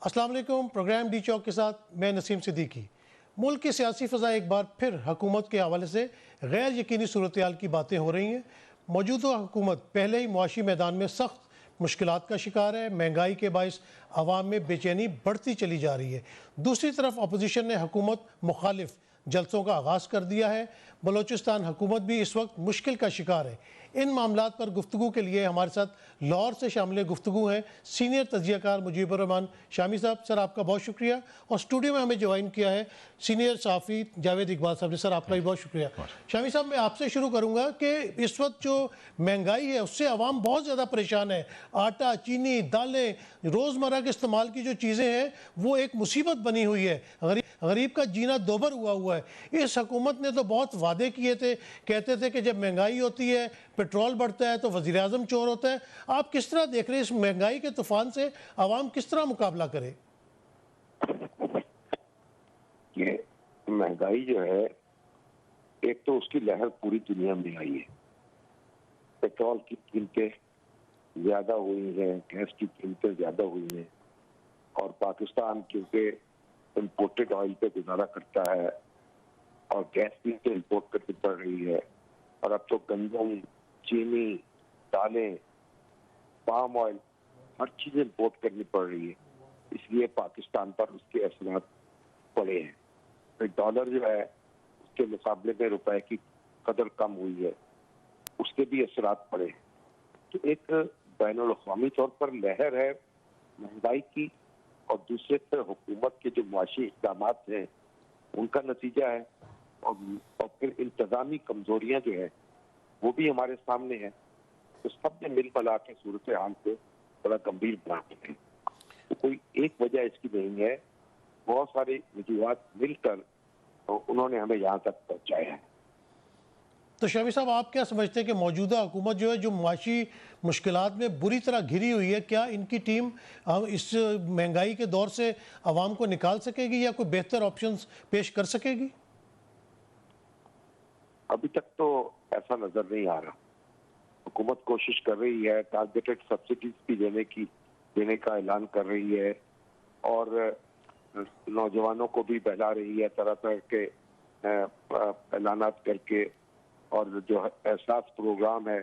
السلام علیکم، programme D چوک کے ساتھ میں نسیم صدیقی۔ ملک کی سیاسی فضا ایک بار پھر حکومت کے حوالے سے غیر یقینی صورتحال کی باتیں ہو رہی ہیں۔ موجودہ حکومت پہلے ہی معاشی میدان میں سخت مشکلات کا شکار ہے، مہنگائی کے باعث عوام میں بے چینی بڑھتی چلی جا رہی ہے۔ دوسری طرف اپوزیشن نے حکومت مخالف جلسوں کا آغاز کر دیا ہے۔ بلوچستان حکومت بھی اس وقت مشکل کا شکار ہے۔ ان معاملات پر گفتگو کے لیے ہمارے ساتھ لاہور سے شامل گفتگو ہیں سینئر تجزیہ کار مجیب الرحمان شامی صاحب۔ سر آپ کا بہت شکریہ، اور اسٹوڈیو میں ہمیں جوائن کیا ہے سینئر صحافی جاوید اقبال صاحب نے۔ سر آپ کا بھی بہت شکریہ۔ شامی صاحب، میں آپ سے شروع کروں گا کہ اس وقت جو مہنگائی ہے اس سے عوام بہت زیادہ پریشان ہے۔ آٹا، چینی، دالیں، روزمرہ کے استعمال کی جو چیزیں ہیں وہ ایک مصیبت بنی ہوئی ہے۔ غریب کا جینا دوبر ہوا ہے۔ اس حکومت نے تو بہت وعدے کیے تھے، کہتے تھے کہ جب مہنگائی ہوتی ہے، پیٹرول بڑھتا ہے تو وزیر اعظم چور ہوتا ہے۔ آپ کس طرح دیکھ رہے ہیں اس مہنگائی کے طوفان سے عوام کس طرح مقابلہ کرے؟ یہ مہنگائی جو ہے، ایک تو اس کی لہر پوری دنیا میں آئی ہے۔ پیٹرول کی قیمتیں زیادہ ہوئی ہیں، گیس کی قیمتیں زیادہ ہوئی ہیں، اور پاکستان کیونکہ امپورٹڈ آئل پہ گزارا کرتا ہے اور گیس بھی تو امپورٹ کرنی پڑ رہی ہے، اور اب تو گندم، چینی، دالیں، پام آئل، ہر چیز امپورٹ کرنی پڑ رہی ہے۔ اس لیے پاکستان پر اس کے اثرات پڑے ہیں۔ پھر ڈالر جو ہے اس کے مقابلے میں روپے کی قدر کم ہوئی ہے، اس کے بھی اثرات پڑے ہیں۔ تو ایک بین الاقوامی طور پر لہر ہے مہنگائی کی، اور دوسرے پر حکومت کے جو معاشی اقدامات ہیں ان کا نتیجہ ہے، اور پھر انتظامی کمزوریاں جو ہے وہ بھی ہمارے سامنے ہیں۔ تو سب نے مل ملا کے صورتحال کو بڑا گمبھیر بنا دیا ہے۔ تو کوئی ایک وجہ اس کی نہیں ہے، بہت سارے وجوہات مل کر انہوں نے ہمیں یہاں تک پہنچایا ہے۔ تو شامی صاحب، آپ کیا سمجھتے ہیں کہ موجودہ حکومت جو ہے جو معاشی مشکلات میں بری طرح گھری ہوئی ہے، کیا ان کی ٹیم اس مہنگائی کے دور سے عوام کو نکال سکے گی یا کوئی بہتر آپشنز پیش کر سکے گی؟ ابھی تک تو ایسا نظر نہیں آ رہا۔ حکومت کوشش کر رہی ہے، ٹارگیٹڈ سبسڈیز بھی دینے کا اعلان کر رہی ہے، اور نوجوانوں کو بھی بہلا رہی ہے طرح طرح کے اعلانات کر کے، اور جو احساس پروگرام ہے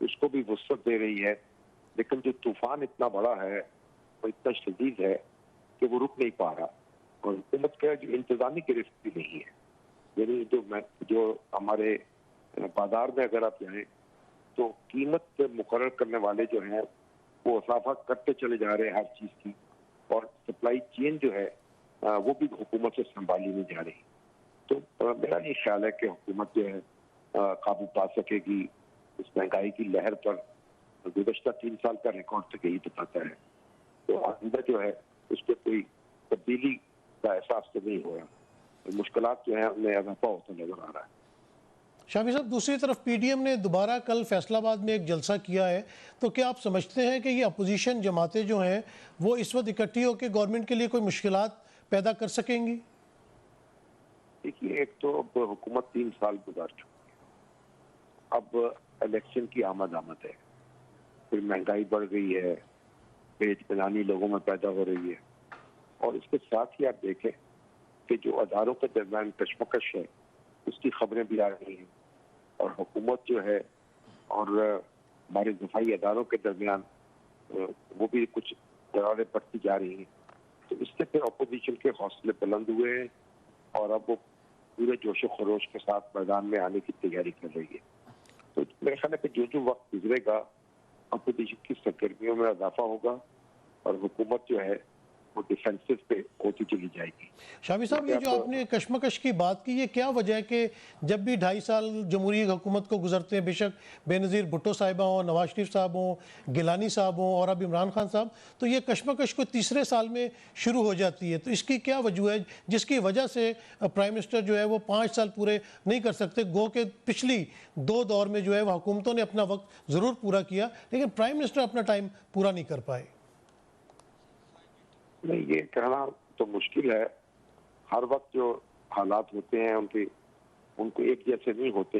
اس کو بھی وسعت دے رہی ہے۔ لیکن جو طوفان اتنا بڑا ہے، وہ اتنا شدید ہے کہ وہ رک نہیں پا رہا، اور حکومت کا جو انتظامی گرفت بھی نہیں ہے۔ یعنی جو ہمارے بازار میں اگر آپ جائیں تو قیمت مقرر کرنے والے جو ہیں وہ اضافہ کرتے چلے جا رہے ہیں ہر چیز کی، اور سپلائی چین جو ہے وہ بھی حکومت سے سنبھالی نہیں جا رہی۔ تو میرا یہ خیال ہے کہ حکومت جو ہے قابو پا سکے گی اس مہنگائی کی لہر پر۔ گزشتہ 3 سال کا ریکارڈ تو یہی بتاتا ہے۔ تو آئندہ جو ہے اس پہ کوئی تبدیلی کا احساس تو نہیں ہو رہا، مشکلات جو ہیں ان میں اضافہ ہوتا نظر آ رہا ہے۔ شامی صاحب، دوسری طرف پی ڈی ایم نے دوبارہ کل فیصل آباد میں ایک جلسہ کیا ہے، تو کیا آپ سمجھتے ہیں کہ یہ اپوزیشن جماعتیں جو ہیں وہ اس وقت اکٹھی ہو کے گورنمنٹ کے لیے کوئی مشکلات پیدا کر سکیں گی؟ دیکھیے، ایک تو اب حکومت 3 سال گزار چکی ہے، اب الیکشن کی آمد ہے، پھر مہنگائی بڑھ گئی ہے، پھر اطمینانی لوگوں میں پیدا ہو رہی ہے، اور اس کے ساتھ ہی آپ دیکھیں کہ جو اداروں کے درمیان کشمکش ہے اس کی خبریں بھی آ رہی ہیں، اور حکومت جو ہے اور ہمارے دفاعی اداروں کے درمیان وہ بھی کچھ دراڑیں پڑتی جا رہی ہیں۔ تو اس سے پھر اپوزیشن کے حوصلے بلند ہوئے ہیں، اور اب وہ پورے جوش و خروش کے ساتھ میدان میں آنے کی تیاری کر رہی ہے۔ تو میرے خیال ہے کہ جو وقت گزرے گا اپوزیشن کی سرگرمیوں میں اضافہ ہوگا، اور حکومت جو ہے وہ ڈیفینسو پہ ہوتی چلی جائے گی۔ شامی صاحب، یہ جو آپ نے کشمکش کی بات کی، یہ کیا وجہ ہے کہ جب بھی 2.5 سال جمہوری حکومت کو گزرتے ہیں، بے شک بے نظیر بھٹو صاحبہ ہوں، نواز شریف صاحب ہوں، گیلانی صاحب ہوں، اور اب عمران خان صاحب، تو یہ کشمکش کو تیسرے سال میں شروع ہو جاتی ہے۔ تو اس کی کیا وجہ ہے جس کی وجہ سے پرائم منسٹر جو ہے وہ 5 سال پورے نہیں کر سکتے؟ گو کہ پچھلی 2 دور میں جو ہے وہ حکومتوں نے اپنا وقت ضرور پورا کیا، لیکن پرائم منسٹر اپنا ٹائم پورا نہیں کر پائے۔ نہیں، یہ کہنا تو مشکل ہے. ہر وقت جو حالات ہوتے ہیں ان کو ایک جیسے نہیں ہوتے,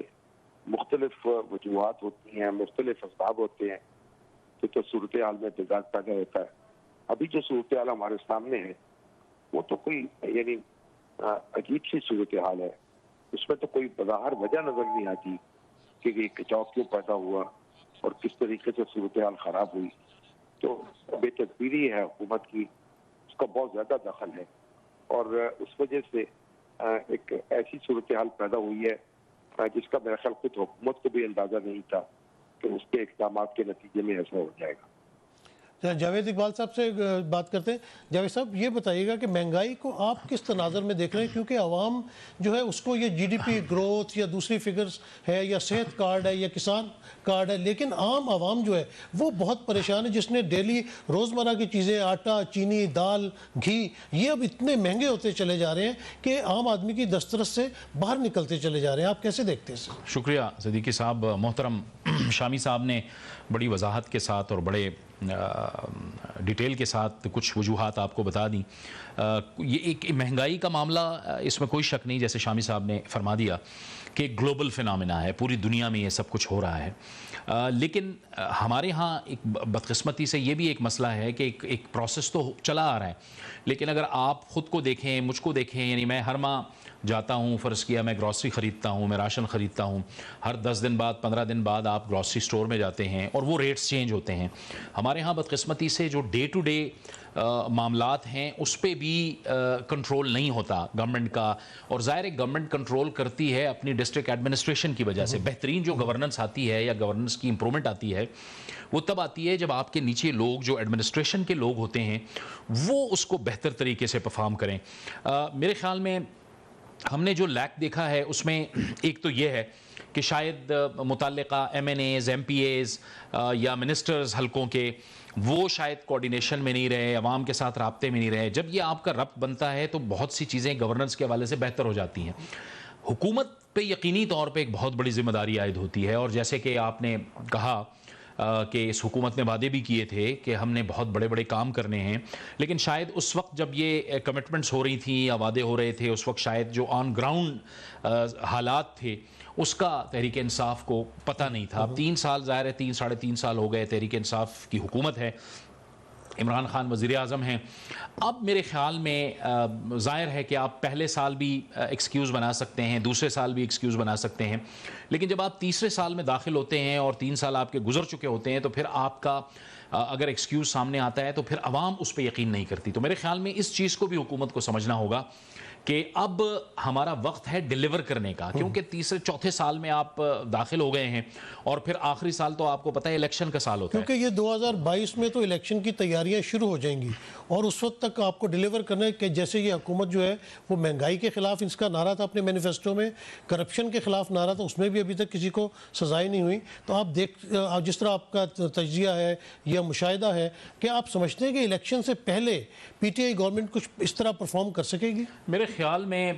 مختلف وجوہات ہوتی ہیں, مختلف اسباب ہوتے ہیں, تو صورتحال میں تضاد پیدا ہوتا ہے. ابھی جو صورتحال ہمارے سامنے ہے وہ تو کوئی یعنی عجیب سی صورتحال ہے. اس میں تو کوئی بظاہر وجہ نظر نہیں آتی کہ یہ کچاؤ کیوں پیدا ہوا اور کس طریقے سے صورتحال خراب ہوئی. تو بے تدبیری ہے حکومت کی, اس کا بہت زیادہ دخل ہے, اور اس وجہ سے ایک ایسی صورتحال پیدا ہوئی ہے جس کا میرا خیال خود حکومت کو بھی اندازہ نہیں تھا کہ اس کے اقدامات کے نتیجے میں ایسا ہو جائے گا. جاوید اقبال صاحب سے بات کرتے ہیں. جاوید صاحب یہ بتائیے گا کہ مہنگائی کو آپ کس تناظر میں دیکھ رہے ہیں, کیونکہ عوام جو ہے اس کو یہ جی ڈی پی گروتھ یا دوسری فگرز ہے یا صحت کارڈ ہے یا کسان کارڈ ہے, لیکن عام عوام جو ہے وہ بہت پریشان ہے, جس نے ڈیلی روزمرہ کی چیزیں آٹا, چینی, دال, گھی یہ اب اتنے مہنگے ہوتے چلے جا رہے ہیں کہ عام آدمی کی دسترس سے باہر نکلتے چلے جا رہے ہیں. آپ کیسے دیکھتے ہیں اسے؟ شکریہ صدیقی صاحب. محترم شامی صاحب نے بڑی وضاحت کے ساتھ اور بڑے ڈیٹیل کے ساتھ کچھ وجوہات آپ کو بتا دیں. یہ ایک مہنگائی کا معاملہ, اس میں کوئی شک نہیں, جیسے شامی صاحب نے فرما دیا کہ گلوبل فینامنا ہے, پوری دنیا میں یہ سب کچھ ہو رہا ہے. لیکن ہمارے ہاں ایک بدقسمتی سے یہ بھی ایک مسئلہ ہے کہ ایک پروسیس تو چلا آ رہا ہے, لیکن اگر آپ خود کو دیکھیں, مجھ کو دیکھیں, یعنی میں ہر ماہ جاتا ہوں, فرض کیا میں گروسری خریدتا ہوں, میں راشن خریدتا ہوں, ہر 10 دن بعد 15 دن بعد آپ گروسری سٹور میں جاتے ہیں اور وہ ریٹس چینج ہوتے ہیں. ہمارے ہاں بدقسمتی سے جو ڈے ٹو ڈے معاملات ہیں اس پہ بھی کنٹرول نہیں ہوتا گورنمنٹ کا, اور ظاہر ہے گورنمنٹ کنٹرول کرتی ہے اپنی ڈسٹرکٹ ایڈمنسٹریشن کی وجہ سے. بہترین جو گورننس آتی ہے یا گورننس کی امپرومنٹ آتی ہے وہ تب آتی ہے جب آپ کے نیچے لوگ جو ایڈمنسٹریشن کے لوگ ہوتے ہیں وہ اس کو بہتر طریقے سے پرفارم کریں. میرے خیال میں ہم نے جو لیک دیکھا ہے اس میں ایک تو یہ ہے کہ شاید متعلقہ M N As, M P As یا منسٹرز حلقوں کے وہ شاید کوارڈینیشن میں نہیں رہے, عوام کے ساتھ رابطے میں نہیں رہے. جب یہ آپ کا ربط بنتا ہے تو بہت سی چیزیں گورننس کے حوالے سے بہتر ہو جاتی ہیں. حکومت پہ یقینی طور پہ ایک بہت بڑی ذمہ داری عائد ہوتی ہے, اور جیسے کہ آپ نے کہا کہ اس حکومت نے وعدے بھی کیے تھے کہ ہم نے بہت بڑے بڑے کام کرنے ہیں, لیکن شاید اس وقت جب یہ کمٹمنٹس ہو رہی تھیں یا وعدے ہو رہے تھے اس وقت شاید جو آن گراؤنڈ حالات تھے اس کا تحریک انصاف کو پتہ نہیں تھا. اب 3 سال ظاہر ہے 3-3.5 سال ہو گئے, تحریک انصاف کی حکومت ہے, عمران خان وزیر اعظم ہیں. اب میرے خیال میں ظاہر ہے کہ آپ پہلے سال بھی ایکسکیوز بنا سکتے ہیں, دوسرے سال بھی ایکسکیوز بنا سکتے ہیں, لیکن جب آپ تیسرے سال میں داخل ہوتے ہیں اور 3 سال آپ کے گزر چکے ہوتے ہیں تو پھر آپ کا اگر ایکسکیوز سامنے آتا ہے تو پھر عوام اس پہ یقین نہیں کرتی. تو میرے خیال میں اس چیز کو بھی حکومت کو سمجھنا ہوگا کہ اب ہمارا وقت ہے ڈیلیور کرنے کا, کیونکہ تیسرے چوتھے سال میں آپ داخل ہو گئے ہیں اور پھر آخری سال تو آپ کو پتہ ہے الیکشن کا سال ہوتا ہے, کیونکہ یہ 2022 میں تو الیکشن کی تیاریاں شروع ہو جائیں گی اور اس وقت تک آپ کو ڈیلیور کرنا ہے کہ جیسے یہ حکومت جو ہے وہ مہنگائی کے خلاف اس کا نعرہ تھا اپنے مینیفیسٹو میں, کرپشن کے خلاف نعرہ تھا, اس میں بھی ابھی تک کسی کو سزائیں نہیں ہوئی. تو آپ جس طرح آپ کا تجزیہ ہے یا مشاہدہ ہے کہ آپ سمجھتے ہیں کہ الیکشن سے پہلے پی ٹی آئی گورنمنٹ کچھ اس طرح پرفارم کر سکے گی؟ میرے خیال میں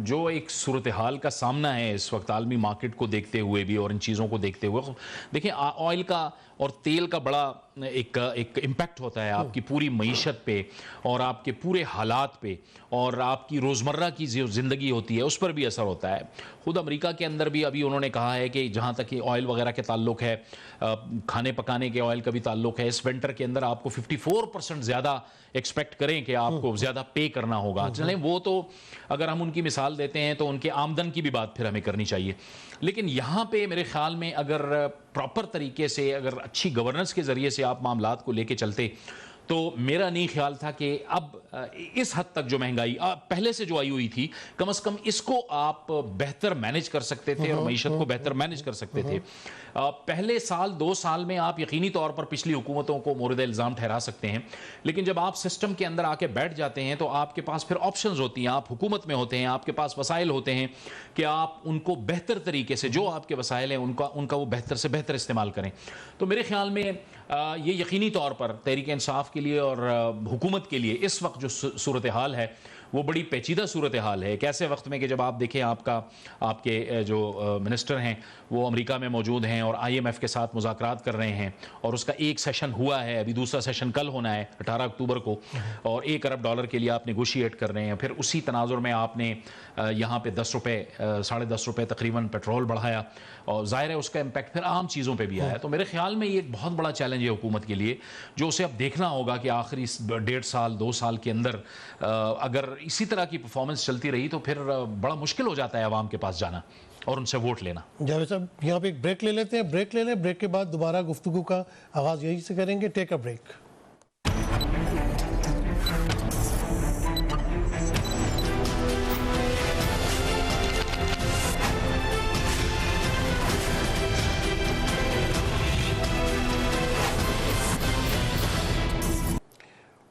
جو ایک صورتحال کا سامنا ہے اس وقت عالمی مارکیٹ کو دیکھتے ہوئے بھی اور ان چیزوں کو دیکھتے ہوئے, دیکھیں آئل کا اور تیل کا بڑا ایک امپیکٹ ہوتا ہے آپ کی پوری معیشت پہ اور آپ کے پورے حالات پہ, اور آپ کی روزمرہ کی جو زندگی ہوتی ہے اس پر بھی اثر ہوتا ہے. خود امریکہ کے اندر بھی ابھی انہوں نے کہا ہے کہ جہاں تک یہ آئل وغیرہ کے تعلق ہے, کھانے پکانے کے آئل کا بھی تعلق ہے, اس ونٹر کے اندر آپ کو 54% زیادہ ایکسپیکٹ کریں کہ آپ کو زیادہ پے کرنا ہوگا. چلیں وہ تو اگر ہم ان کی مثال دیتے ہیں تو ان کے آمدن کی بھی بات پھر ہمیں کرنی چاہیے, لیکن یہاں پہ میرے خیال میں اگر پراپر طریقے سے اگر اچھی گورننس کے ذریعے سے آپ معاملات کو لے کے چلتے تو میرا نہیں خیال تھا کہ اب اس حد تک جو مہنگائی پہلے سے جو آئی ہوئی تھی کم از کم اس کو آپ بہتر مینج کر سکتے تھے اور معیشت کو بہتر مینج کر سکتے تھے. پہلے سال 2 سال میں آپ یقینی طور پر پچھلی حکومتوں کو مورد الزام ٹھہرا سکتے ہیں, لیکن جب آپ سسٹم کے اندر آ کے بیٹھ جاتے ہیں تو آپ کے پاس پھر آپشنز ہوتی ہیں, آپ حکومت میں ہوتے ہیں, آپ کے پاس وسائل ہوتے ہیں کہ آپ ان کو بہتر طریقے سے جو آپ کے وسائل ہیں ان کا وہ بہتر سے بہتر استعمال کریں. تو میرے خیال میں یہ یقینی طور پر تحریک انصاف کے لیے اور حکومت کے لیے اس وقت جو صورتحال ہے وہ بڑی پیچیدہ صورتحال ہے. ایک ایسے وقت میں کہ جب آپ دیکھیں آپ کے جو منسٹر ہیں وہ امریکہ میں موجود ہیں اور IMF کے ساتھ مذاکرات کر رہے ہیں, اور اس کا ایک سیشن ہوا ہے, ابھی دوسرا سیشن کل ہونا ہے 18 اکتوبر کو, اور $1 ارب کے لیے آپ نیگوشیٹ کر رہے ہیں. پھر اسی تناظر میں آپ نے یہاں پہ $10 تقریباً پیٹرول بڑھایا, اور ظاہر ہے اس کا امپیکٹ پھر عام چیزوں پہ بھی آیا. تو میرے خیال میں یہ ایک بہت بڑا چیلنج ہے حکومت کے لیے, جو اسے اب دیکھنا ہوگا کہ آخری 1.5 سال 2 سال کے اندر اگر اسی طرح کی پرفارمنس چلتی رہی تو پھر بڑا مشکل ہو جاتا ہے عوام کے پاس جانا اور ان سے ووٹ لینا. جاوید صاحب یہاں پہ ایک بریک لے لیتے ہیں, بریک لے لیں, بریک کے بعد دوبارہ گفتگو کا آغاز یہی سے کریں گے. Take a break.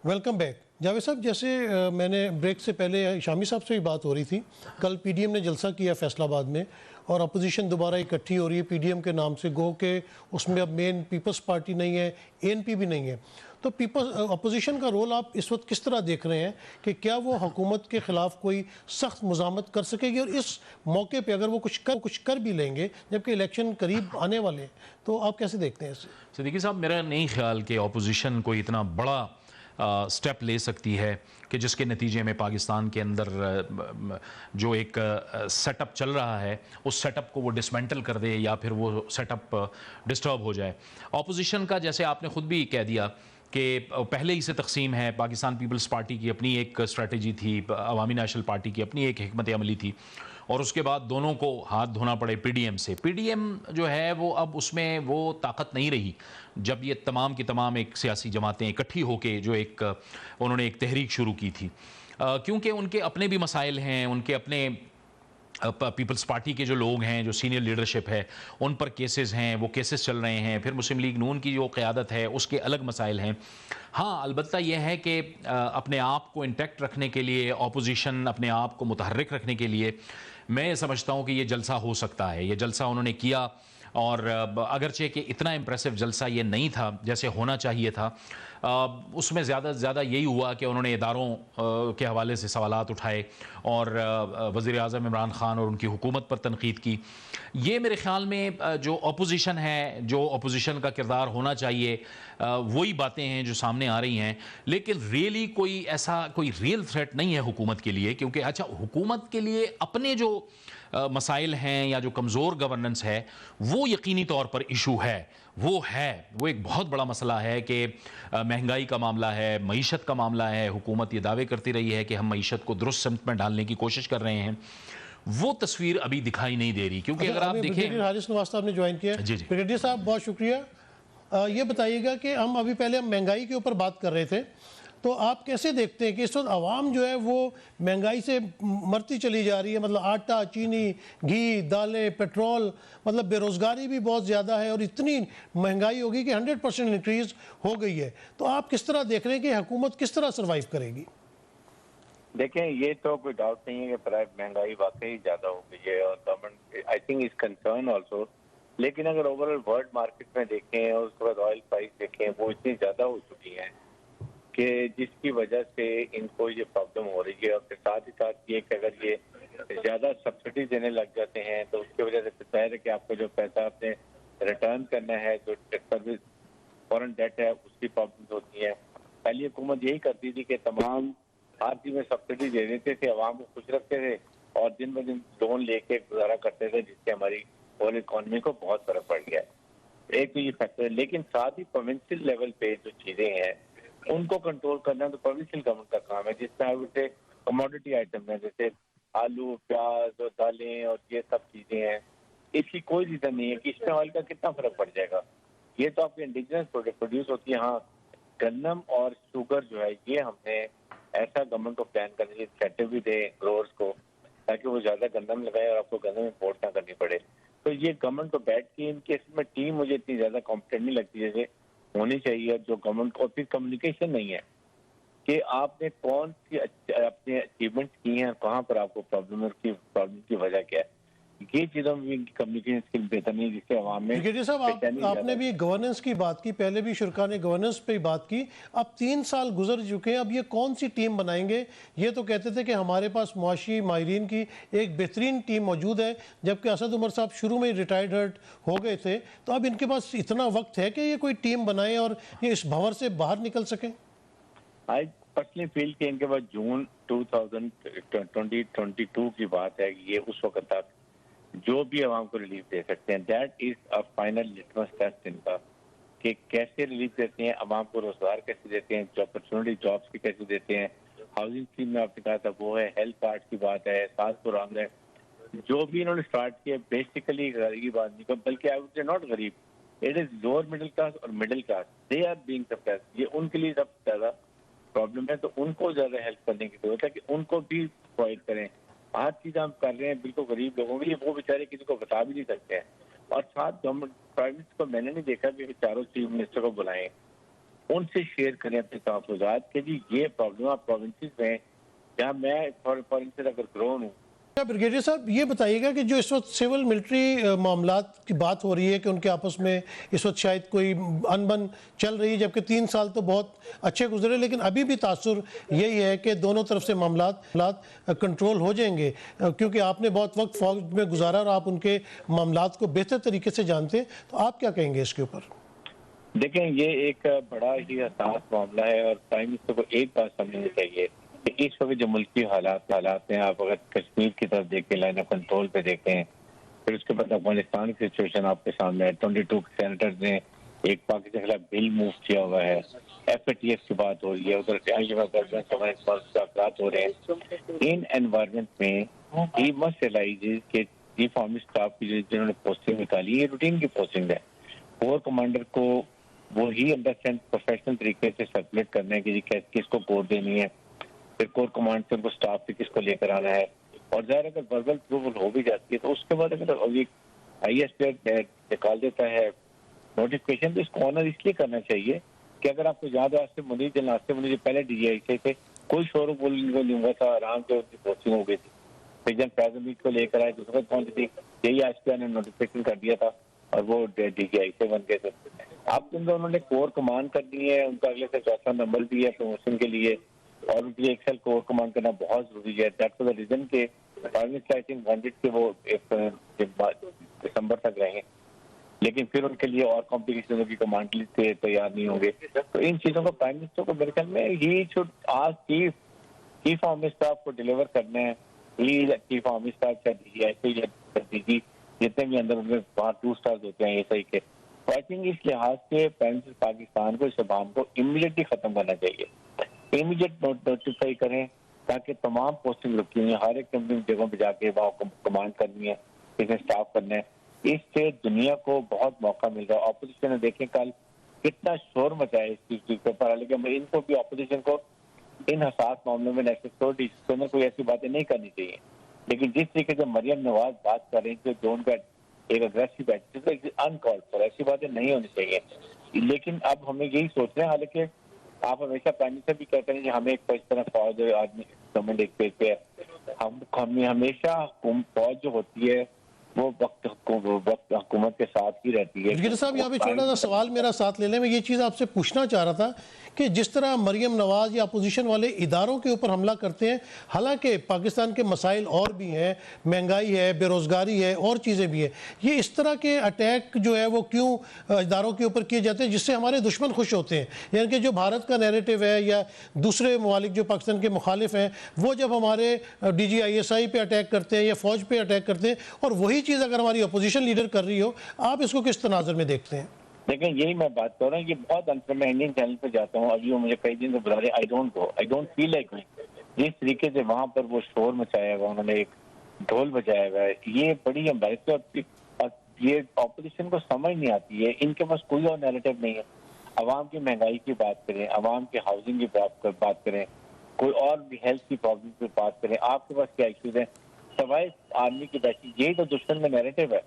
Welcome back. Javed صاحب, جیسے میں نے بریک سے پہلے شامی صاحب سے بھی بات ہو رہی تھی, کل PDM نے جلسہ کیا فیصل آباد میں, اور اپوزیشن دوبارہ اکٹھی ہو رہی ہے PDM کے نام سے, گو کہ اس میں اب مین پیپلز پارٹی نہیں ہے, ANP بھی نہیں ہے. تو اپوزیشن کا رول آپ اس وقت کس طرح دیکھ رہے ہیں کہ کیا وہ حکومت کے خلاف کوئی سخت مزاحمت کر سکے گی, اور اس موقع پہ اگر وہ کچھ کر بھی لیں گے جبکہ الیکشن قریب آنے والے ہیں, تو آپ کیسے دیکھتے ہیں اسے؟ صدیقی صاحب, میرا نہیں خیال کہ اپوزیشن کوئی اتنا بڑا سٹیپ لے سکتی ہے کہ جس کے نتیجے میں پاکستان کے اندر جو ایک سیٹ اپ چل رہا ہے اس سیٹ اپ کو وہ ڈسمینٹل کر دے یا پھر وہ سیٹ اپ ڈسٹرب ہو جائے. اپوزیشن کا جیسے آپ نے خود بھی کہہ دیا کہ پہلے ہی سے تقسیم ہے. پاکستان پیپلز پارٹی کی اپنی ایک اسٹریٹجی تھی, عوامی نیشنل پارٹی کی اپنی ایک حکمت عملی تھی, اور اس کے بعد دونوں کو ہاتھ دھونا پڑے PDM سے. PDM جو ہے وہ اب اس میں وہ طاقت نہیں رہی جب یہ تمام کی تمام ایک سیاسی جماعتیں اکٹھی ہو کے جو ایک انہوں نے ایک تحریک شروع کی تھی, کیونکہ ان کے اپنے بھی مسائل ہیں, ان کے اپنے پیپلز پارٹی کے جو لوگ ہیں, جو سینئر لیڈرشپ ہے, ان پر کیسز ہیں, وہ کیسز چل رہے ہیں. پھر مسلم لیگ نون کی جو قیادت ہے اس کے الگ مسائل ہیں. ہاں, البتہ یہ ہے کہ اپنے آپ کو انٹیکٹ رکھنے کے لیے, اپوزیشن اپنے آپ کو متحرک رکھنے کے لیے میں سمجھتا ہوں کہ یہ جلسہ ہو سکتا ہے. یہ جلسہ انہوں نے کیا, اور اگرچہ کہ اتنا امپریسو جلسہ یہ نہیں تھا جیسے ہونا چاہیے تھا, اس میں زیادہ سے زیادہ یہی ہوا کہ انہوں نے اداروں کے حوالے سے سوالات اٹھائے اور وزیر اعظم عمران خان اور ان کی حکومت پر تنقید کی. یہ میرے خیال میں جو اپوزیشن ہے, جو اپوزیشن کا کردار ہونا چاہیے, وہی باتیں ہیں جو سامنے آ رہی ہیں. لیکن ریئلی کوئی ریئل تھریٹ نہیں ہے حکومت کے لیے, کیونکہ اچھا حکومت کے لیے اپنے جو مسائل ہیں یا جو کمزور گورننس ہے وہ یقینی طور پر ایشو ہے. وہ ایک بہت بڑا مسئلہ ہے کہ مہنگائی کا معاملہ ہے, معیشت کا معاملہ ہے. حکومت یہ دعوے کرتی رہی ہے کہ ہم معیشت کو درست سمت میں ڈالنے کی کوشش کر رہے ہیں, وہ تصویر ابھی دکھائی نہیں دے رہی. کیونکہ اگر آپ دیکھیں, حارث نواز صاحب نے جوائن کیا. جی بریگیڈیئر صاحب بہت شکریہ. یہ بتائیے گا کہ ہم ابھی پہلے مہنگائی کے اوپر بات کر رہے تھے, تو آپ کیسے دیکھتے ہیں کہ اس وقت عوام جو ہے وہ مہنگائی سے مرتی چلی جا رہی ہے؟ مطلب آٹا, چینی, گھی, دالیں, پیٹرول, مطلب بے روزگاری بھی بہت زیادہ ہے, اور اتنی مہنگائی ہوگی کہ 100% انکریز ہو گئی ہے. تو آپ کس طرح دیکھ رہے ہیں کہ حکومت کس طرح سروائیو کرے گی؟ دیکھیں, یہ تو کوئی ڈاؤٹ نہیں ہے کہ مہنگائی واقعی زیادہ ہو گئی ہے, اور government I think is concern also. لیکن اگر اوور آل ورلڈ مارکیٹ میں دیکھیں اور اس کے بعد آئل پرائس دیکھیں, وہ اتنی زیادہ ہو چکی ہیں کہ جس کی وجہ سے ان کو یہ پرابلم ہو رہی ہے. اور ساتھ ہی ساتھ یہ کہ اگر یہ زیادہ سبسڈی دینے لگ جاتے ہیں تو اس کی وجہ سے ظاہر ہے کہ آپ کو جو پیسہ آپ نے ریٹرن کرنا ہے, جو سروس فورن ڈیٹ ہے, اس کی پرابلم ہوتی ہے. پہلی حکومت یہی کرتی تھی کہ تمام ہر چیز میں سبسڈی دے دیتے تھے, عوام کو خوش رکھتے تھے, اور دن بہ دن لون لے کے گزارا کرتے تھے, جس سے ہماری اور اکانومی کو بہت فرق پڑ گیا ہے. ایک تو یہ فیکٹر ہے. لیکن ساتھ ہی پروونشل لیول پہ جو چیزیں ہیں ان کو کنٹرول کرنا تو پروونشل گورنمنٹ کا کام ہے, جس طرح سے کموڈٹی آئٹم ہیں جیسے آلو, پیاز اور دالیں اور یہ سب چیزیں ہیں, اس کی کوئی ریزن نہیں ہے کہ اس میں آئل کا کتنا فرق پڑ جائے گا. یہ تو آپ کے انڈیجنس پروڈیوس ہوتی ہے. ہاں, گندم اور شوگر جو ہے یہ ہم نے ایسا گورنمنٹ کو پلان کرنا چاہیے, انسینٹیو بھی دے گروورز کو تاکہ وہ زیادہ گندم لگائے اور آپ کو گندم امپورٹ نہ کرنی پڑے. تو یہ گورنمنٹ کو بیٹھ کے ان کے اس میں ٹیم مجھے اتنی زیادہ کمپیٹنٹ نہیں لگتی جیسے ہونی چاہیے جو گورنمنٹ کو. پھر کمیونیکیشن نہیں ہے کہ آپ نے کون سی اپنے اچیومنٹ کی ہیں, کہاں پر آپ کو پرابلم کی وجہ کیا ہے. یہ چیزوں میں بھی کمیونیکیشن اسکل بہتر نہیں، جس سے عوام میں برگیڈیئر صاحب آپ نے بھی گورننس کی بات کی، پہلے بھی شرکاء نے گورننس پہ بات کی، اب 3 سال گزر چکے ہیں، اب یہ کون سی ٹیم بنائیں گے؟ یہ تو کہتے تھے کہ ہمارے پاس معاشی ماہرین کی ایک بہترین ٹیم موجود ہے، جبکہ اسد عمر صاحب شروع میں ریٹائرڈ ہرٹ ہو گئے تھے، تو اب ان کے پاس اتنا وقت ہے کہ یہ کوئی ٹیم بنائیں اور یہ اس بھنور سے باہر نکل سکیں؟ آئی پرسنلی فیل کہ ان کے بعد جون 2022 کی بات ہے، یہ اس وقت تک جو بھی عوام کو ریلیف دے سکتے ہیں، that is a final litmus test ان کا، کہ کیسے ریلیف دیتے ہیں، عوام کو روزگار کیسے دیتے ہیں، اپرچونٹی جابس کی کیسے دیتے ہیں، ہاؤسنگ اسکیم میں آپ نے کہا تھا وہ ہے، ہیلتھ کارڈ کی بات ہے، ساز پروگرام ہے، جو بھی انہوں نے اسٹارٹ کیا بیسیکلی غریب آدمی کو، بلکہ آئی وڈ سے ناٹ غریب، it is lower middle class اور middle class, they are being suppressed, یہ ان کے لیے سب سے زیادہ پرابلم ہے، تو ان کو زیادہ ہیلپ کرنے کی ضرورت ہے کہ ان کو بھی پرووائڈ کریں۔ آج چیز ہم کر رہے ہیں بالکل غریب لوگوں کے لیے، وہ بیچارے کسی کو بتا بھی نہیں سکتے ہیں، اور ساتھ گورنمنٹ پرائم منسٹر کو میں نے نہیں دیکھا کہ چاروں چیف منسٹر کو بلائیں، ان سے شیئر کریں اپنے تحفظات کہ جی یہ پرابلم آپ پروونسز میں، جہاں میں فار انسٹنس اگر گرون ہوں۔ برگیڈیئر صاحب یہ بتائیے گا کہ جو اس وقت سول ملٹری معاملات کی بات ہو رہی ہے کہ ان کے آپس میں اس وقت شاید کوئی انبن چل رہی ہے، جبکہ 3 سال تو بہت اچھے گزرے، لیکن ابھی بھی تاثر یہی ہے کہ دونوں طرف سے معاملات کنٹرول ہو جائیں گے، کیونکہ آپ نے بہت وقت فوج میں گزارا اور آپ ان کے معاملات کو بہتر طریقے سے جانتے ہیں، تو آپ کیا کہیں گے اس کے اوپر؟ دیکھیں یہ ایک بڑا ہی حساس معاملہ ہے، اور پرائم منسٹر کو ایک بات سمجھنی چاہیے کہ اس وقت جو ملکی حالات ہیں، آپ اگر کشمیر کی طرف دیکھیں، لائن آف کنٹرول پہ دیکھیں، پھر اس کے بعد افغانستان کی سچویشن آپ کے سامنے ہے، 22 سینیٹرز نے ایک پاکستان کے خلاف بل موو کیا ہوا ہے، ایف اے ٹی ایف کی بات ہو رہی ہے، ادھر مذاکرات ہو رہے ہیں، ان انوائرمنٹ میں ہی مسٹ ریلائز کہ چیف آرمی اسٹاف کی جنہوں نے پوسٹنگ نکالی ہے روٹین کی پوسٹنگ ہے، کور کمانڈر کو وہی انڈرسٹینڈ پروفیشنل طریقے سے سرکولیٹ کرنا ہے کہ جی کس کو کوڈ دینی ہے، پھر کور کمانڈ سے ان کو اسٹاف سے کس کو لے کر آنا ہے، اور ظاہر اگر وربل اپروول ہو بھی جاتی ہے تو اس کے بعد اگر آئی ایس پی نکال دیتا ہے نوٹیفکیشن، تو اس کو آنر اس لیے کرنا چاہیے کہ اگر آپ کو یاد ہے آصف منیر پہلے ڈی جی آئی سے تھے، کوئی شور بول ہوا تھا، آرام سے ان کی پوسٹنگ ہو گئی تھی، پھر جب فیض حمید کو لے کر آئے دوسرے پہنچی تھی، یہی آج پی نے نوٹیفکیشن کر دیا تھا اور وہ ڈی جی آئی سے بن گئے تھے۔ اب انہوں نے کور کمانڈ کر دی ہے، ان کا اگلے سے چوتھا نمبر بھی ہے پروموشن کے لیے، اور ان کے لیے ایکسل کور کمانڈ کرنا بہت ضروری ہے۔ دیٹ واز دا ریزن کہ وہ دسمبر تک رہیں، لیکن پھر ان کے لیے اور کمپلیکیشنوں کی کمانڈ لیتے تیار نہیں ہوں گے، تو ان چیزوں کو پرائم منسٹر کو میرے خیال میں he should ask chief army staff کو ڈیلیور کرنا ہے، چیف آرمی اسٹاف چاہیے ایسے جتنے بھی اندر ان میں وہاں 2 اسٹارز ہوتے ہیں ایسا ہی کے، تو آئی تھنک اس لحاظ سے پرائم منسٹر پاکستان کو اس ابام کو امیڈیٹلی ختم کرنا چاہیے، امیڈیٹ نوٹیفائی کریں تاکہ تمام پوسٹنگ رکھی ہوئی ہیں، ہر ایک کمپنی جگہوں پہ جا کے وہاں کمانڈ کرنی ہے، اس میں اسٹاف کرنا ہے، اس سے دنیا کو بہت موقع مل رہا ہے۔ اپوزیشن نے دیکھیں کل کتنا شور مچایا اس چیز کے اوپر، لیکن ان کو بھی اپوزیشن کو ان حساس معاملوں میں نیشنل سیکورٹی کے اندر کوئی ایسی باتیں نہیں کرنی چاہیے، لیکن جس طریقے سے مریم نواز بات کر رہی تھی جو ان کا ایک اگریسو انکالڈ فار، ایسی باتیں نہیں ہونی چاہیے، لیکن اب ہمیں یہی سوچنا ہے، حالانکہ آپ ہمیشہ پرائم منسٹر بھی کہتے ہیں کہ ہمیں ایک اس طرح فوج آدمی گورنمنٹ ایک پیج پہ ہے، ہمیں ہمیشہ فوج جو ہوتی ہے وہ وقت حکومت کے ساتھ ہی رہتی ہے۔ برگیڈیئر صاحب یہاں پہ چھوٹا سا سوال میرا ساتھ لے لیں، میں یہ چیز آپ سے پوچھنا چاہ رہا تھا کہ جس طرح مریم نواز یا اپوزیشن والے اداروں کے اوپر حملہ کرتے ہیں، حالانکہ پاکستان کے مسائل اور بھی ہیں، مہنگائی ہے، بے روزگاری ہے، اور چیزیں بھی ہیں، یہ اس طرح کے اٹیک جو ہے وہ کیوں اداروں کے اوپر کیے جاتے ہیں جس سے ہمارے دشمن خوش ہوتے ہیں؟ یعنی کہ جو بھارت کا نیریٹو ہے یا دوسرے ممالک جو پاکستان کے مخالف ہیں، وہ جب ہمارے D G I S I پہ اٹیک کرتے ہیں یا فوج پہ اٹیک کرتے ہیں، اور وہی چیز اگر ہماری اپوزیشن لیڈر کر رہی ہو، آپ اس کو کس تناظر میں دیکھتے ہیں؟ لیکن یہی میں بات کر رہا ہوں، یہ بہت انفر، میں انڈین چینل پہ جاتا ہوں، ابھی وہ مجھے کئی دن سے بلا رہے، آئی ڈونٹ فیل لائک جس طریقے سے وہاں پر وہ شور مچایا ہوا، انہوں نے ایک ڈھول بجایا ہوا ہے، یہ بڑی امبیرس ہے، اور یہ اپوزیشن کو سمجھ نہیں آتی ہے، ان کے پاس کوئی اور نیریٹو نہیں ہے۔ عوام کی مہنگائی کی بات کریں، عوام کی ہاؤسنگ کی بات کریں، کوئی اور بھی ہیلتھ کی پرابلم کی بات کریں، آپ کے پاس کیا ایشوز ہیں سوائے آرمی کی بیٹھی؟ یہی تو دشمن میں نیریٹو ہے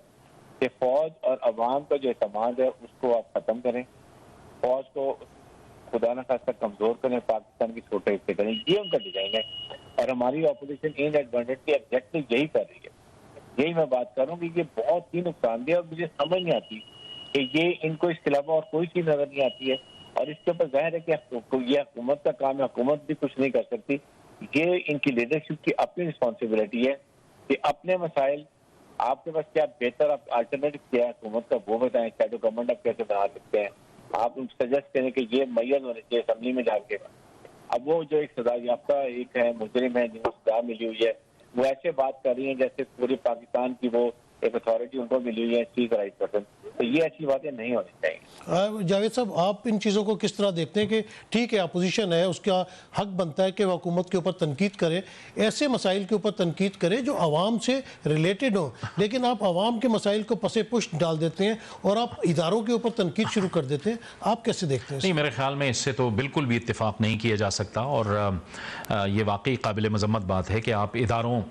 کہ فوج اور عوام کا جو اعتماد ہے اس کو آپ ختم کریں، فوج کو خدا نہ خاصہ کمزور کریں، پاکستان کی چھوٹے کریں، یہ ان کا ڈیزائن ہے، اور ہماری اپوزیشن ان ایڈوانٹیج کی ایگزیکٹلی یہی کر رہی ہے۔ یہی میں بات کر رہا ہوں کہ یہ بہت ہی نقصان دہ، اور مجھے سمجھ نہیں آتی کہ یہ ان کو اس کے علاوہ اور کوئی چیز نظر نہیں آتی ہے، اور اس کے اوپر ظاہر ہے کہ یہ حکومت کا کام ہے، حکومت بھی کچھ نہیں کر سکتی. یہ ان کی لیڈرشپ کی اپنی رسپانسبلٹی ہے کہ اپنے مسائل آپ کے پاس کیا بہتر آلٹرنیٹو کیا ہے حکومت کا وہ بتائیں. شیڈو گورنمنٹ آپ کیسے بنا سکتے ہیں، آپ ان کو سجیسٹ کریں کہ یہ میز ہونے چاہیے اسمبلی میں جا کے. اب وہ جو ایک سزا یافتہ ایک ہے مجرم ہے جن کو سزا ملی ہوئی ہے، وہ ایسے بات کر رہی ہیں جیسے پورے پاکستان کی وہ ایک اتھارٹی ان کو ملی ہوئی ہے اسپیک رائٹ پرسن. تو یہ ایسی باتیں نہیں ہونی چاہیے. جاوید صاحب، آپ ان چیزوں کو کس طرح دیکھتے ہیں کہ ٹھیک ہے اپوزیشن ہے، اس کا حق بنتا ہے کہ وہ حکومت کے اوپر تنقید کرے، ایسے مسائل کے اوپر تنقید کرے جو عوام سے ریلیٹڈ ہوں، لیکن آپ عوام کے مسائل کو پس پشت ڈال دیتے ہیں اور آپ اداروں کے اوپر تنقید شروع کر دیتے ہیں. آپ کیسے دیکھتے ہیں؟ نہیں، میرے خیال میں اس سے تو بالکل بھی اتفاق نہیں کیا جا سکتا، اور یہ واقعی قابل مذمت بات ہے کہ آپ اداروں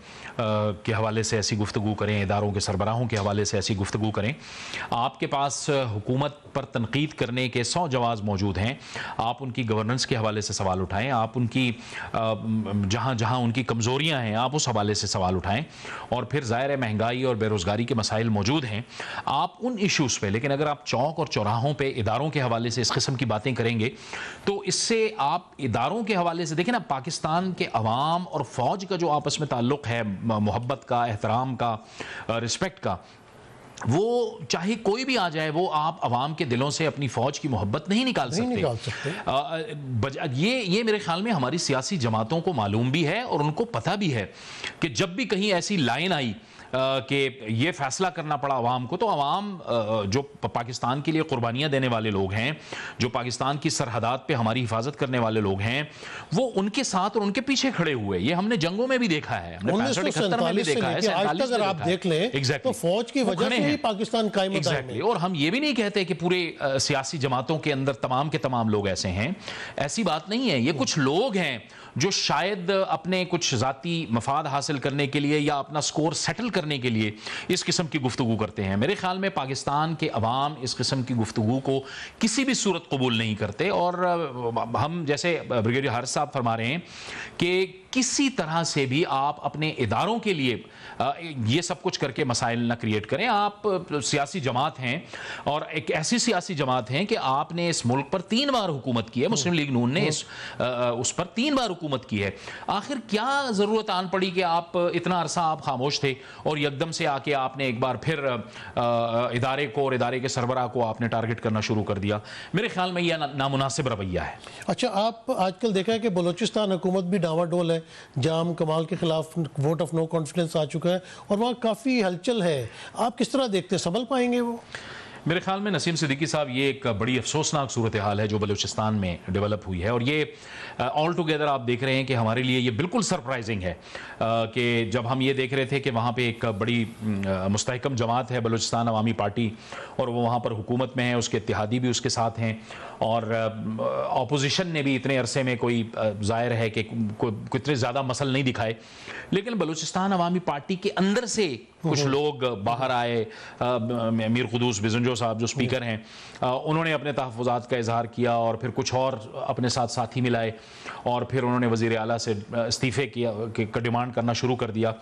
کے حوالے سے ایسی گفتگو کریں، اداروں کے سربراہوں کے حوالے سے ایسی گفتگو کریں. آپ کے پاس حکومت پر تنقید کرنے کے 100 جواز موجود ہیں. آپ ان کی گورننس کے حوالے سے سوال اٹھائیں، آپ ان کی جہاں جہاں ان کی کمزوریاں ہیں آپ اس حوالے سے سوال اٹھائیں. اور پھر ظاہر ہے مہنگائی اور بے روزگاری کے مسائل موجود ہیں، آپ ان ایشوز پہ. لیکن اگر آپ چوک اور چوراہوں پہ اداروں کے حوالے سے اس قسم کی باتیں کریں گے تو اس سے آپ اداروں کے حوالے سے دیکھیں نا، پاکستان کے عوام اور فوج کا جو آپس میں تعلق ہے، محبت کا، احترام کا، رسپیکٹ کا، وہ چاہے کوئی بھی آ جائے وہ آپ عوام کے دلوں سے اپنی فوج کی محبت نہیں نکال سکتے. یہ میرے خیال میں ہماری سیاسی جماعتوں کو معلوم بھی ہے اور ان کو پتہ بھی ہے کہ جب بھی کہیں ایسی لائن آئی کہ یہ فیصلہ کرنا پڑا عوام کو، تو عوام جو پاکستان کے لیے قربانیاں دینے والے لوگ ہیں، جو پاکستان کی سرحدات پہ ہماری حفاظت کرنے والے لوگ ہیں، وہ ان کے ساتھ اور ان کے پیچھے کھڑے ہوئے. یہ ہم نے جنگوں میں بھی دیکھا ہے، ہم نے 65-71 میں بھی دیکھا ہے، 47 اگر آپ دیکھ لیں تو فوج کی وجہ سے ہی پاکستان قائم و دائم ہے. اور ہم یہ بھی نہیں کہتے کہ پورے سیاسی جماعتوں کے اندر تمام کے تمام لوگ ایسے ہیں، ایسی بات نہیں ہے. یہ کچھ لوگ ہیں جو شاید اپنے کچھ ذاتی مفاد حاصل کرنے کے لیے یا اپنا سکور سیٹل کرنے کے لیے اس قسم کی گفتگو کرتے ہیں. میرے خیال میں پاکستان کے عوام اس قسم کی گفتگو کو کسی بھی صورت قبول نہیں کرتے. اور ہم جیسے بریگیڈیئر حارث صاحب فرما رہے ہیں کہ کسی طرح سے بھی آپ اپنے اداروں کے لیے یہ سب کچھ کر کے مسائل نہ کریٹ کریں. آپ سیاسی جماعت ہیں اور ایک ایسی سیاسی جماعت ہیں کہ آپ نے اس ملک پر 3 بار حکومت کی ہے. مسلم لیگ نون نے اس پر 3 بار حکومت کی ہے. آخر کیا ضرورت آن پڑی کہ آپ اتنا عرصہ آپ خاموش تھے اور یکدم سے آ کے آپ نے ایک بار پھر ادارے کو اور ادارے کے سربراہ کو آپ نے ٹارگٹ کرنا شروع کر دیا؟ میرے خیال میں یہ نامناسب رویہ ہے. اچھا، آپ آج کل دیکھا ہے کہ بلوچستان حکومت بھی ڈاواں ڈول ہے. جام کمال کے خلاف ووٹ آف نو کانفیڈنس آ چکا ہے اور وہاں کافی ہلچل ہے. آپ کس طرح دیکھتے ہیں، سنبھل پائیں گے وہ؟ میرے خیال میں نسیم صدیقی صاحب، یہ ایک بڑی افسوسناک صورتحال ہے جو بلوچستان میں ڈیولپ ہوئی ہے. اور یہ آل ٹوگیدر آپ دیکھ رہے ہیں کہ ہمارے لیے یہ بالکل سرپرائزنگ ہے کہ جب ہم یہ دیکھ رہے تھے کہ وہاں پہ ایک بڑی مستحکم جماعت ہے بلوچستان عوامی پارٹی، اور وہ وہاں پر حکومت میں ہے، اس کے اتحادی بھی اس کے ساتھ ہیں، اور اپوزیشن نے بھی اتنے عرصے میں کوئی ظاہر ہے کہ کتنے زیادہ مسل نہیں دکھائے. لیکن بلوچستان عوامی پارٹی کے اندر سے کچھ لوگ باہر آئے. میر قدوس بزنجو صاحب جو سپیکر ہیں، انہوں نے اپنے تحفظات کا اظہار کیا، اور پھر کچھ اور اپنے ساتھ ساتھی ملائے، اور پھر انہوں نے وزیر اعلیٰ سے استعفے کا ڈیمانڈ کرنا شروع کر دیا.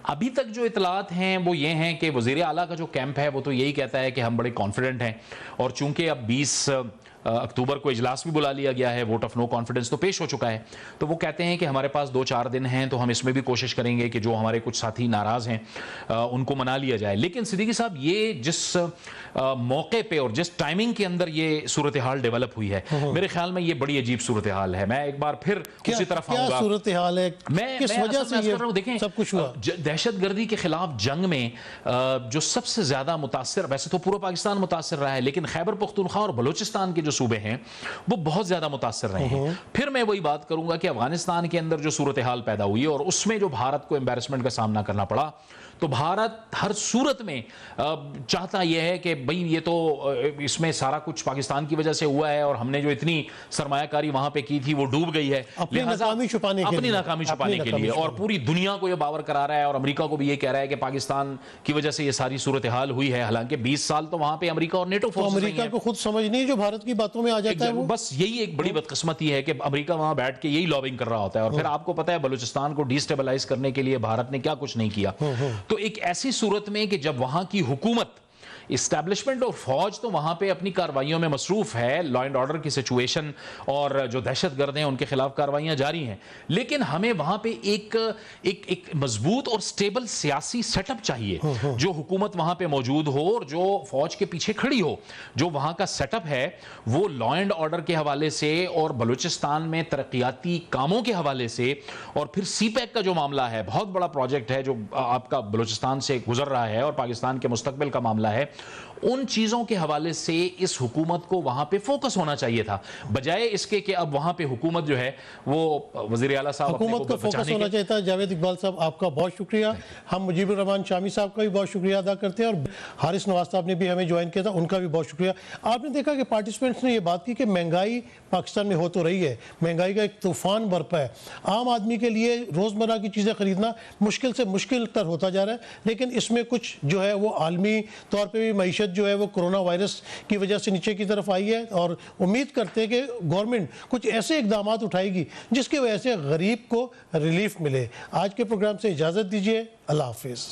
ابھی تک جو اطلاعات ہیں وہ یہ ہیں کہ وزیر اعلیٰ کا جو کیمپ ہے وہ تو یہی کہتا ہے کہ ہم بڑے کانفیڈنٹ ہیں، اور چونکہ اب 20 اکتوبر کو اجلاس بھی بلا لیا گیا ہے، ووٹ آف نو کانفیڈنس تو پیش ہو چکا ہے، تو وہ کہتے ہیں کہ ہمارے پاس 2-4 دن ہیں تو ہم اس میں بھی کوشش کریں گے کہ جو ہمارے کچھ ساتھی ناراض ہیں ان کو منا لیا جائے. لیکن صدیقی صاحب، یہ جس موقع پہ اور جس ٹائمنگ کے اندر یہ صورتحال ڈیولپ ہوئی ہے، میرے خیال میں یہ بڑی عجیب صورتحال ہے. میں ایک بار پھر اسی طرف آؤں گا. کیا صورتحال ہے، کس وجہ سے یہ دیکھیں سب کچھ ہوا؟ دہشت گردی کے خلاف جنگ میں جو سب سے زیادہ متاثر، ویسے تو پورا پاکستان متاثر رہا ہے، لیکن خیبر پختونخوا اور بلوچستان کے جو صوبے ہیں وہ بہت زیادہ متاثر رہے ہیں. پھر میں وہی بات کروں گا کہ افغانستان کے اندر جو صورتحال پیدا ہوئی اور اس میں جو بھارت کو امبیرسمنٹ کا سامنا کرنا پڑا، تو بھارت ہر صورت میں چاہتا یہ ہے کہ بھئی یہ تو اس میں سارا کچھ پاکستان کی وجہ سے ہوا ہے، اور ہم نے جو اتنی سرمایہ کاری وہاں پہ کی تھی وہ ڈوب گئی ہے، اپنی ناکامی چھپانے کے لیے، اور پوری دنیا کو یہ باور کرا رہا ہے، اور امریکہ کو بھی یہ کہہ رہا ہے کہ پاکستان کی وجہ سے یہ ساری صورتحال ہوئی ہے. حالانکہ 20 سال تو وہاں پہ امریکہ اور نیٹو فورسز امریکہ کو خود سمجھ نہیں جو بھارت کی باتوں میں آ جاتا ہے وہ؟ بس یہی ایک بڑی بدقسمتی ہے کہ امریکہ وہاں بیٹھ کے یہی لابنگ کر رہا ہوتا ہے، اور پھر آپ کو پتہ ہے بلوچستان کو ڈیسٹیبلائز کرنے کے لیے بھارت نے کیا کچھ نہیں کیا. تو ایک ایسی صورت میں کہ جب وہاں کی حکومت اسٹیبلشمنٹ اور فوج تو وہاں پہ اپنی کارروائیوں میں مصروف ہے، لا اینڈ آرڈر کی سچویشن اور جو دہشت گرد ہیں ان کے خلاف کارروائیاں جاری ہیں، لیکن ہمیں وہاں پہ ایک مضبوط اور سٹیبل سیاسی سیٹ اپ چاہیے جو حکومت وہاں پہ موجود ہو اور جو فوج کے پیچھے کھڑی ہو. جو وہاں کا سیٹ اپ ہے وہ لا اینڈ آرڈر کے حوالے سے اور بلوچستان میں ترقیاتی کاموں کے حوالے سے، اور پھر سی پیک کا جو معاملہ ہے، بہت بڑا پروجیکٹ ہے جو آپ کا بلوچستان سے گزر رہا ہے اور پاکستان کے مستقبل کا معاملہ ہے، ان چیزوں کے حوالے سے اس حکومت کو وہاں پہ فوکس ہونا چاہیے تھا، بجائے اس کے کہ اب وہاں پہ حکومت جو ہے وہ وزیر اعلیٰ صاحب حکومت کا فوکس ہونا چاہیے تھا. جاوید اقبال صاحب آپ کا بہت شکریہ. ہم مجیب الرحمان شامی صاحب کا بھی بہت شکریہ ادا کرتے ہیں، اور حارث نواز صاحب نے بھی ہمیں جوائن کیا تھا، ان کا بھی بہت شکریہ. آپ نے دیکھا کہ پارٹیسپینٹس نے یہ بات کی کہ مہنگائی پاکستان میں ہو تو رہی ہے، مہنگائی کا ایک طوفان برپا ہے، عام آدمی کے لیے روزمرہ کی چیزیں خریدنا مشکل سے مشکل تر ہوتا جا رہا ہے. لیکن اس میں کچھ جو ہے وہ عالمی طور پہ بھی معیشت جو ہے وہ کرونا وائرس کی وجہ سے نیچے کی طرف آئی ہے، اور امید کرتے ہیں کہ گورنمنٹ کچھ ایسے اقدامات اٹھائے گی جس کی وجہ سے غریب کو ریلیف ملے. آج کے پروگرام سے اجازت دیجیے. اللہ حافظ.